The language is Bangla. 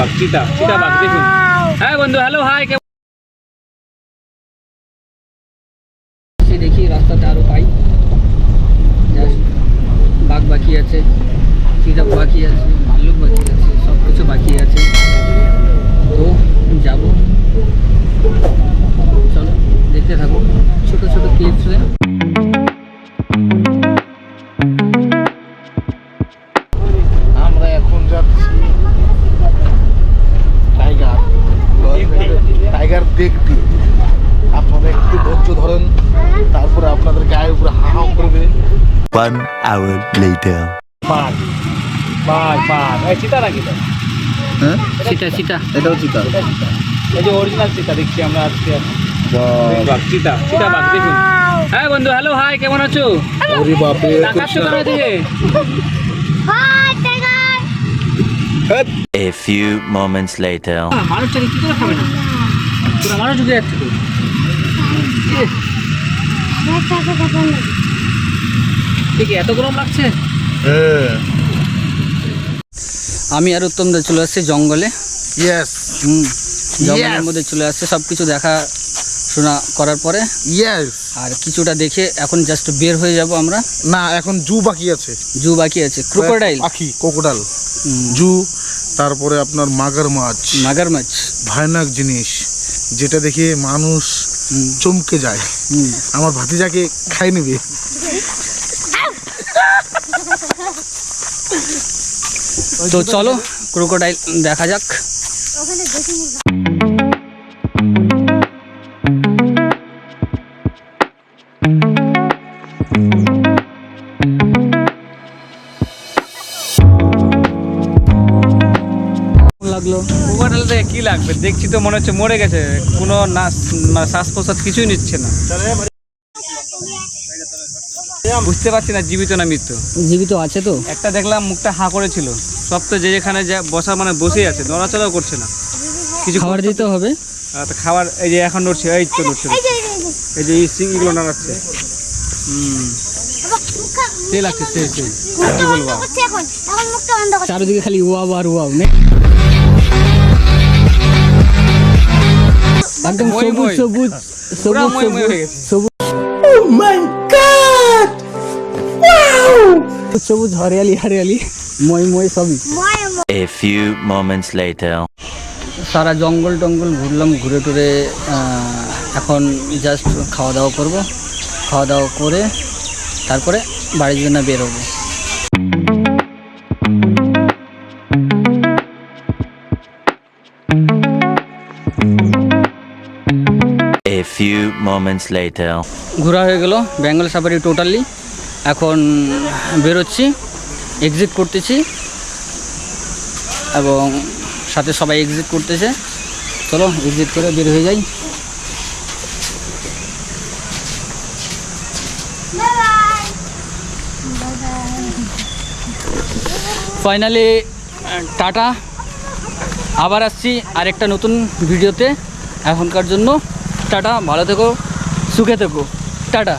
বাঘ, চিতা বাঘ দেখুন। হ্যাঁ বন্ধু, হ্যালো, হাই। দেখি রাস্তাতে আরো পাই, জাস্ট বাঘ বাকি আছে, চিতা বাকি আছে, ভাল্লুক বাকি আছে, সব কিছু বাকি আছে। তো যাব, চলো দেখতে থাকো ছোট ছোট ক্লিপসে। আমরা এখন যাচ্ছি টাইগার দেখতে। আপনারা একটু ধৈর্য ধরেন, তারপরে আপনাদের গায়ের উপরে হাও করবে। 1 hour later. বাঘ বাঘ বাঘ, এই চিতা নাকি? হ্যাঁ, চিতা এটাও চিতা। এই যে অরিজিনাল চিতা দেখছি আমরা আজকে। বাঘ, চিতা বাঘ দেখুন। হ্যাঁ বন্ধু, হ্যালো, হাই, কেমন আছো? ওরে বাপরে, তাকাচ্ছো কেন এদিকে? A few moments later. মানুষটাকে কি করে খাবে না? পুরো মানুষ ঢুকে যাচ্ছে তো। ঠিক এত গরম লাগছে। আমি আর উত্তম দা চলে আসছি জঙ্গলে। ইয়েস, জঙ্গলের মধ্যে চলে আসছে, সব কিছু দেখা শোনা করার পরে ইয়েস। আর কিছুটা দেখে এখন জাস্ট বের হয়ে যাব আমরা। না, এখন জু বাকি আছে। জু বাকি আছে, ক্রোকোডাইল, পাখি, ক্রোকোডাইল, জু, তারপরে আপনার মাগারমাছ, ভয়ানক জিনিস যেটা দেখে মানুষ চমকে যায়। আমার ভাতিজাকে খাই নেবে। তো চলো ক্রোকোডাইল দেখা যাক। লাগলো ক্রোকোডাইল থেকে কি লাগবে? দেখছি তো মনে হচ্ছে মরে গেছে, কোনো শ্বাস প্রশ্বাস কিছুই নিচ্ছে না। বুঝতে পারছি না জীবিত না মৃত্যু। জীবিত আছে তো। একটা দেখলাম মুখটা হাঁ করেছিল, সব তো যেখানে বসা মানে বসেই আছে, নড়াচড়াও করছে না। কিছু খাবার দিতে হবে। তো খাবার এই যে এখন নড়ছে, এই তো নড়ছে, এই যে সিংগুলো নাড়াচ্ছে। সে লাগছে, সে কি বলবো, চারিদিকে খালি ওয়াও আর ওয়াও, একদম সবুজ সবুজ সবুজ সবুজ সবুজ, হরিয়ালি মই সবই। A few moments later. সারা জঙ্গল টঙ্গল ঘুরলাম, ঘুরে টুরে এখন জাস্ট খাওয়া দাওয়া করব। খাওয়া দাওয়া করে তারপরে বাড়ির জন্য বেরোবো। A few moments later. ঘোরা হয়ে গেল বেঙ্গল সাফারি টোটালি। এখন বেরোচ্ছি, এক্সিট করতেছি এবং সাথে সবাই এক্সিট করতেছে। চলো এক্সিট করে বের হয়ে যাই। ফাইনালি টাটা, আবার আসছি আরেকটা নতুন ভিডিওতে। এখনকার জন্য টাটা, ভালো থেকো, সুখে থেকো, টাটা।